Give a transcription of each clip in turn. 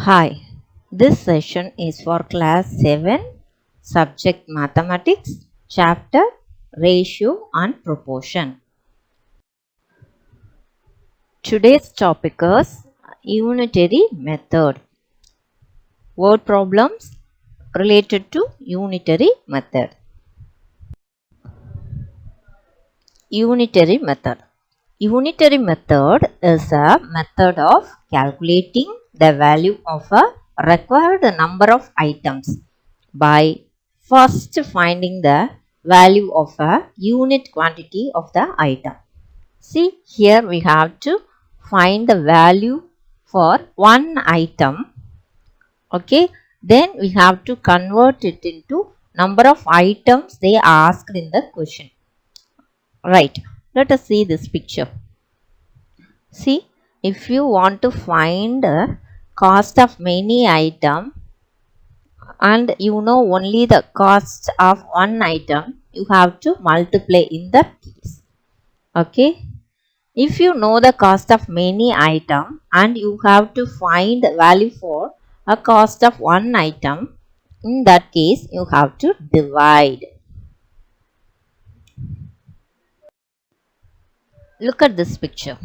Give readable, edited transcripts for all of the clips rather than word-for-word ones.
Hi, this session is for class 7, subject mathematics, chapter ratio and proportion. Today's topic is unitary method. Word problems related to unitary method. Unitary method. Unitary method is a method of calculating the value of a required number of items by first finding the value of a unit quantity of the item. See, here we have to find the value for one item. Okay, then we have to convert it into number of items they asked in the question. Right, let us see this picture. See, if you want to find the cost of many items and you know only the cost of one item, you have to multiply in that case. Okay, if you know the cost of many items and you have to find the value for a cost of one item, in that case you have to divide. Look at this picture.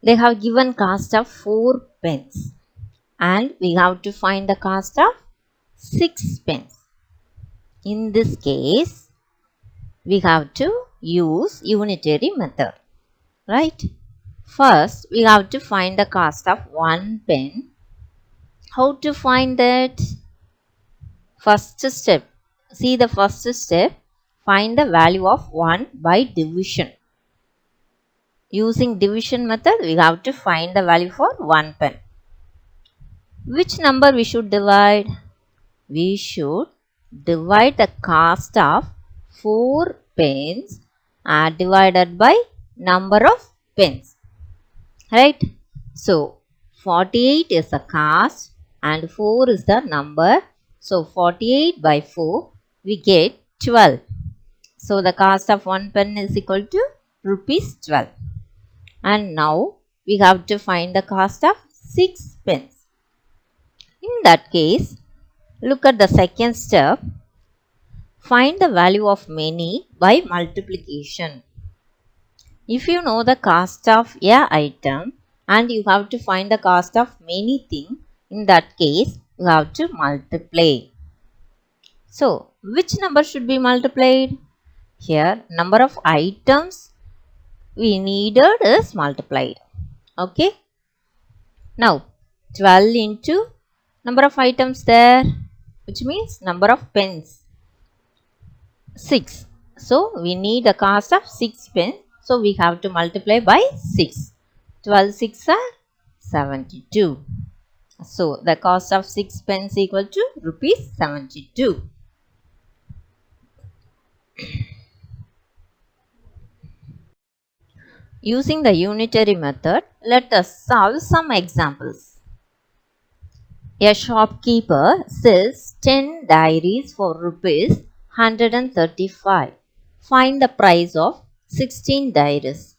They have given cost of 4 pence and we have to find the cost of 6 pence. In this case, we have to use unitary method, right? First, we have to find the cost of 1 pen. How to find that? First step. See the first step. Find the value of 1 by division. Using division method, we have to find the value for 1 pen. Which number we should divide? We should divide the cost of 4 pence divided by number of pence. Right? So, 48 is the cost and 4 is the number. So, 48 by 4 we get 12. So, the cost of 1 pen is equal to rupees 12. And now, we have to find the cost of 6 pence. In that case, look at the second step. Find the value of many by multiplication. If you know the cost of a item and you have to find the cost of many things, in that case, you have to multiply. So, which number should be multiplied? Here, number of items we needed is multiplied. Okay. Now, 12 into number of items there, which means number of pence. 6. So, we need the cost of 6 pence. So, we have to multiply by 6. 12 6 are 72. So, the cost of 6 pence equal to rupees 72. Using the unitary method, let us solve some examples. A shopkeeper sells 10 diaries for rupees 135. Find the price of 16 diaries.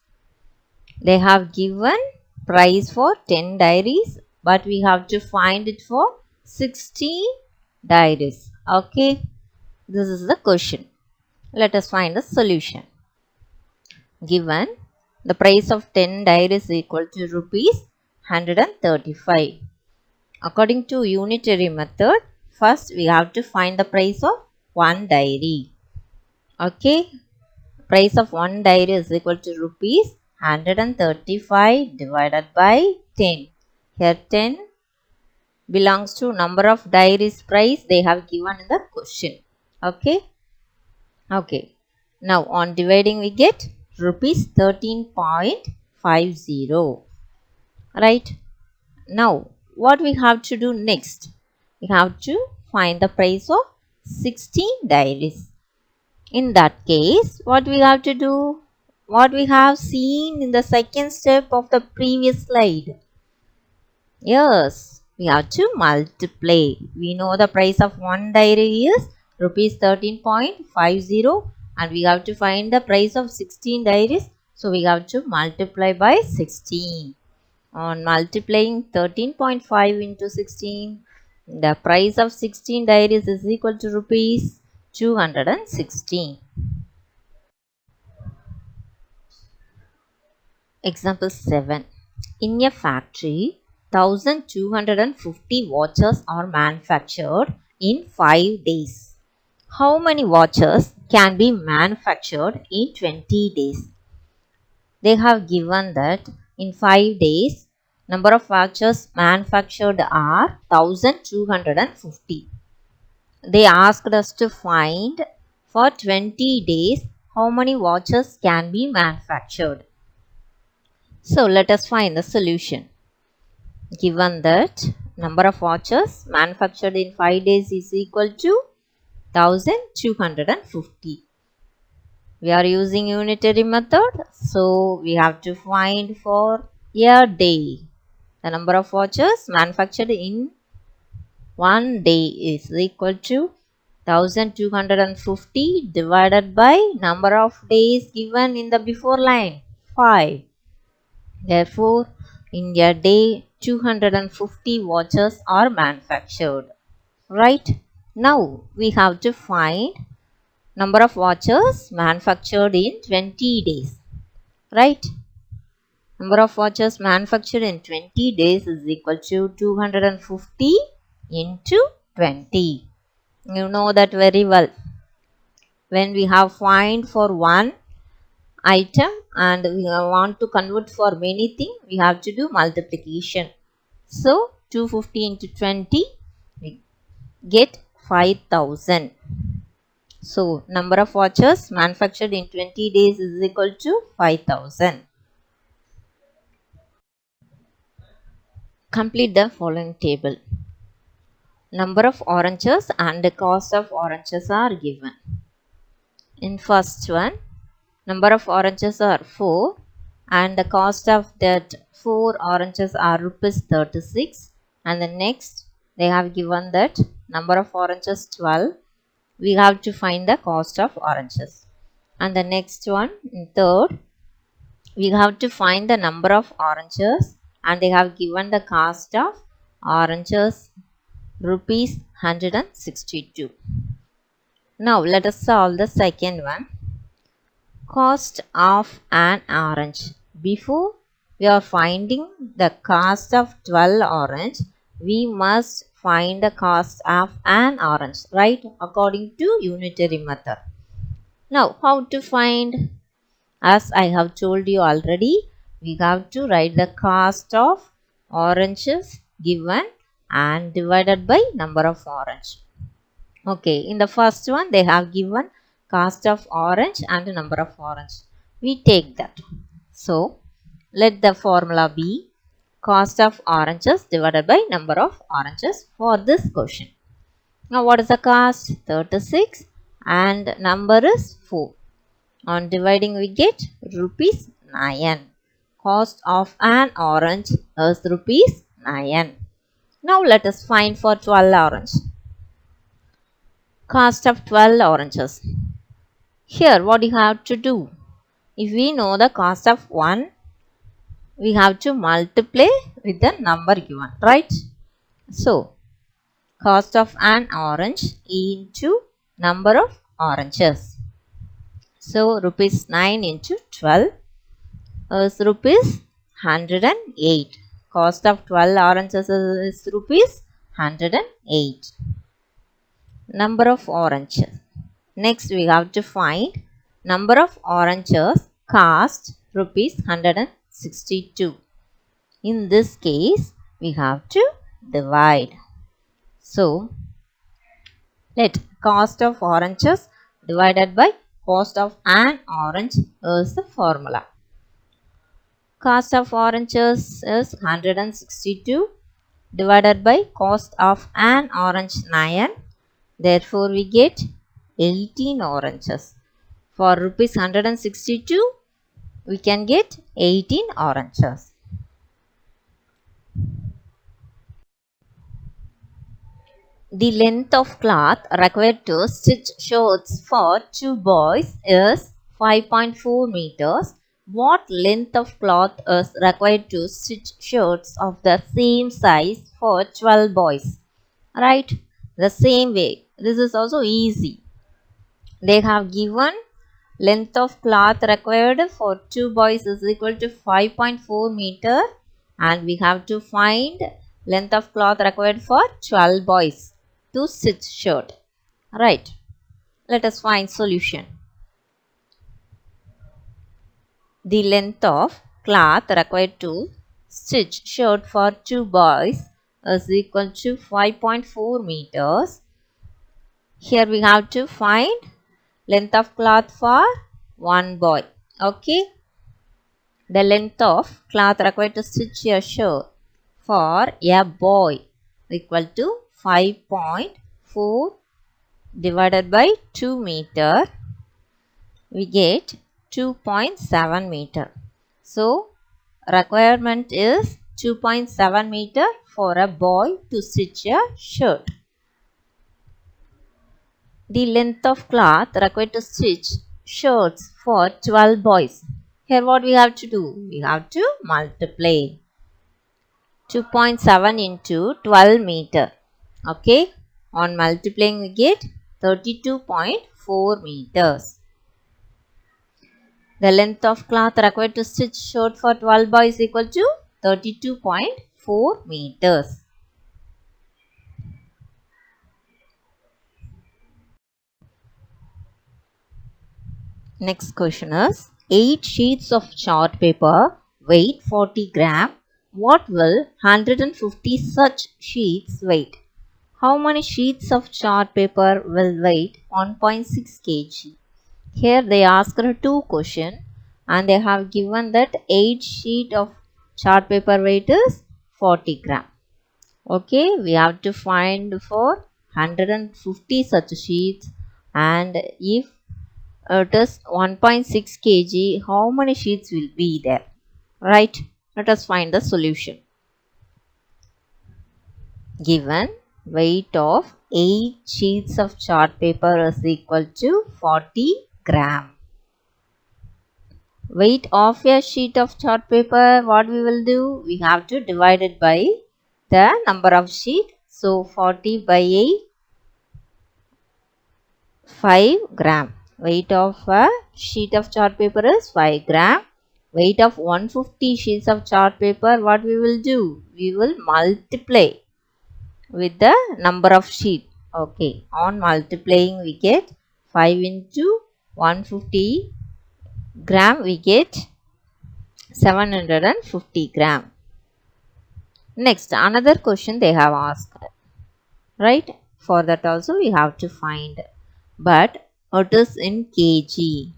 They have given price for 10 diaries, but we have to find it for 16 diaries. Okay, this is the question. Let us find the solution. Given the price of 10 diaries is equal to rupees 135. According to unitary method, first we have to find the price of one diary. Okay, price of one diary is equal to rupees 135 divided by 10. Here 10 belongs to number of diaries price they have given in the question. Okay. Okay. Now on dividing we get rupees 13.50. Right. Now what we have to do next? We have to find the price of 16 diaries. In that case, what we have to do? What we have seen in the second step of the previous slide. Yes, we have to multiply. We know the price of one diary is rupees 13.50 and we have to find the price of 16 diaries. So, we have to multiply by 16. On multiplying 13.5 into 16, the price of 16 diaries is equal to rupees 216. Example 7. In a factory, 1250 watches are manufactured in 5 days. How many watches can be manufactured in 20 days? They have given that in 5 days, number of watches manufactured are 1250. They asked us to find for 20 days how many watches can be manufactured. So let us find the solution. Given that number of watches manufactured in 5 days is equal to 1250. We are using unitary method, so we have to find for a day. The number of watches manufactured in 1 day is equal to 1250 divided by number of days given in the before line, 5. Therefore, in a day, 250 watches are manufactured. Right? Now, we have to find number of watches manufactured in 20 days. Right? Number of watches manufactured in 20 days is equal to 250 into 20. You know that very well. When we have find for one item and we want to convert for many things, we have to do multiplication. So 250 into 20, we get 5000. So number of watches manufactured in 20 days is equal to 5000. Complete the following table. Number of oranges and the cost of oranges are given. In first one, number of oranges are 4 and the cost of that 4 oranges are rupees 36, and the next they have given that number of oranges 12. We have to find the cost of oranges. And the next one, in third, we have to find the number of oranges and they have given the cost of oranges rupees 162. Now let us solve the second one. Cost of an orange. Before we are finding the cost of 12 orange, we must find the cost of an orange, right? According to unitary method. Now how to find? As I have told you already, we have to write the cost of oranges given and divided by number of orange. Okay, in the first one they have given cost of orange and number of orange. We take that. So, let the formula be cost of oranges divided by number of oranges for this question. Now, what is the cost? 36 and number is 4. On dividing we get rupees 9. Cost of an orange is rupees 9. Now, let us find for 12 orange. Cost of 12 oranges. Here what you have to do, if we know the cost of 1, we have to multiply with the number given, right? So cost of an orange into number of oranges. So rupees 9 into 12 is rupees 108. Cost of 12 oranges is rupees 108. Number of oranges. Next we have to find number of oranges cost rupees 162. In this case we have to divide. So let cost of oranges divided by cost of an orange is the formula. Cost of oranges is 162 divided by cost of an orange 9. Therefore, we get 18 oranges. For rupees 162, we can get 18 oranges. The length of cloth required to stitch shirts for 2 boys is 5.4 meters, What length of cloth is required to stitch shirts of the same size for 12 boys? Right? The same way. This is also easy. They have given length of cloth required for 2 boys is equal to 5.4 meter, and we have to find length of cloth required for 12 boys to stitch shirt. Right? Let us find solution. The length of cloth required to stitch shirt for 2 boys is equal to 5.4 meters. Here we have to find length of cloth for 1 boy. Okay. The length of cloth required to stitch a shirt for a boy equal to 5.4 divided by 2 meter. We get 2.7 meter. So, requirement is 2.7 meter for a boy to stitch a shirt. The length of cloth required to stitch shirts for 12 boys. Here what we have to do? We have to multiply 2.7 into 12 meter. Okay. On multiplying we get 32.4 meters. The length of cloth required to stitch shirt for 12 boys is equal to 32.4 meters. Next question is 8 sheets of chart paper weight 40 gram. What will 150 such sheets weight? How many sheets of chart paper will weight 1.6 kg? Here they asked 2 questions and they have given that 8 sheet of chart paper weight is 40 gram. Okay, we have to find for 150 such sheets, and if it is 1.6 kg, how many sheets will be there? Right? Let us find the solution. Given weight of 8 sheets of chart paper is equal to 40 gram. Weight of a sheet of chart paper, what we will do? We have to divide it by the number of sheet. So 40 by 8, 5 gram. Weight of a sheet of chart paper is 5 gram. Weight of 150 sheets of chart paper, what we will do? We will multiply with the number of sheet. Okay, on multiplying we get 5 into 150 gram, we get 750 gram. Next, another question they have asked. Right? For that also we have to find. But it is in kg.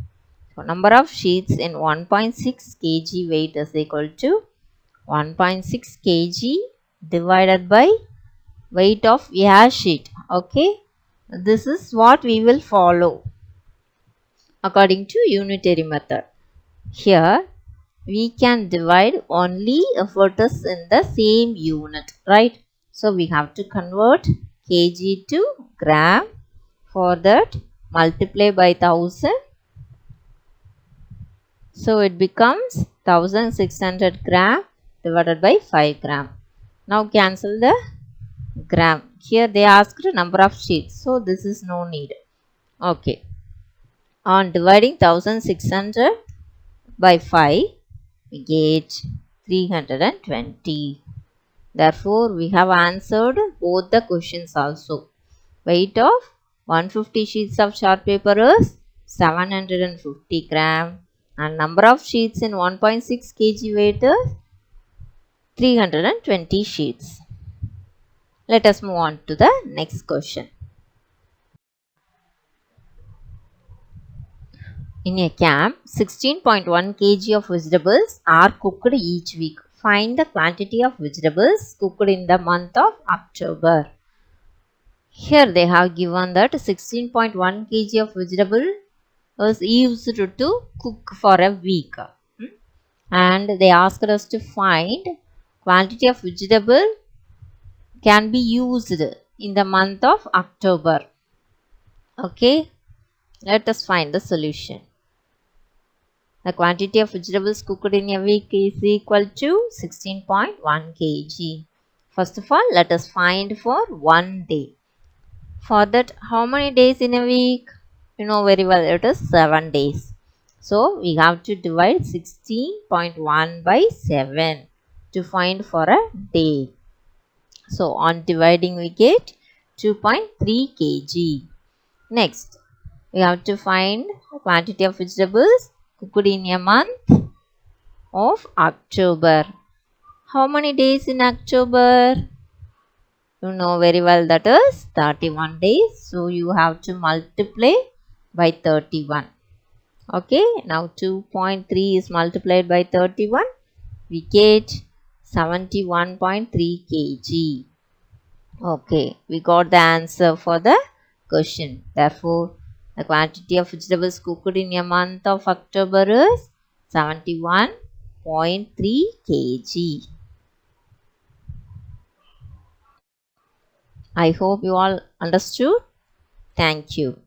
So, number of sheets in 1.6 kg weight is equal to 1.6 kg divided by weight of a sheet. Okay. This is what we will follow according to unitary method. Here we can divide only if it is in the same unit. Right? So, we have to convert kg to gram. For that, multiply by 1000. So, it becomes 1600 gram divided by 5 gram. Now, cancel the gram. Here they asked number of sheets. So, this is no need. Okay. On dividing 1600 by 5, we get 320. Therefore, we have answered both the questions also. Weight of 150 sheets of chart paper is 750 gram and number of sheets in 1.6 kg weight is 320 sheets. Let us move on to the next question. In a camp, 16.1 kg of vegetables are cooked each week. Find the quantity of vegetables cooked in the month of October. Here they have given that 16.1 kg of vegetable was used to cook for a week. And they asked us to find quantity of vegetable can be used in the month of October. Okay. Let us find the solution. The quantity of vegetables cooked in a week is equal to 16.1 kg. First of all, let us find for one day. For that, how many days in a week? You know very well, it is 7 days. So, we have to divide 16.1 by 7 to find for a day. So, on dividing we get 2.3 kg. Next, we have to find the quantity of vegetables cooked in a month of October. How many days in October? You know very well that is 31 days. So you have to multiply by 31. Okay, now 2.3 is multiplied by 31. We get 71.3 kg. Okay, we got the answer for the question. Therefore, the quantity of vegetables cooked in a month of October is 71.3 kg. I hope you all understood. Thank you.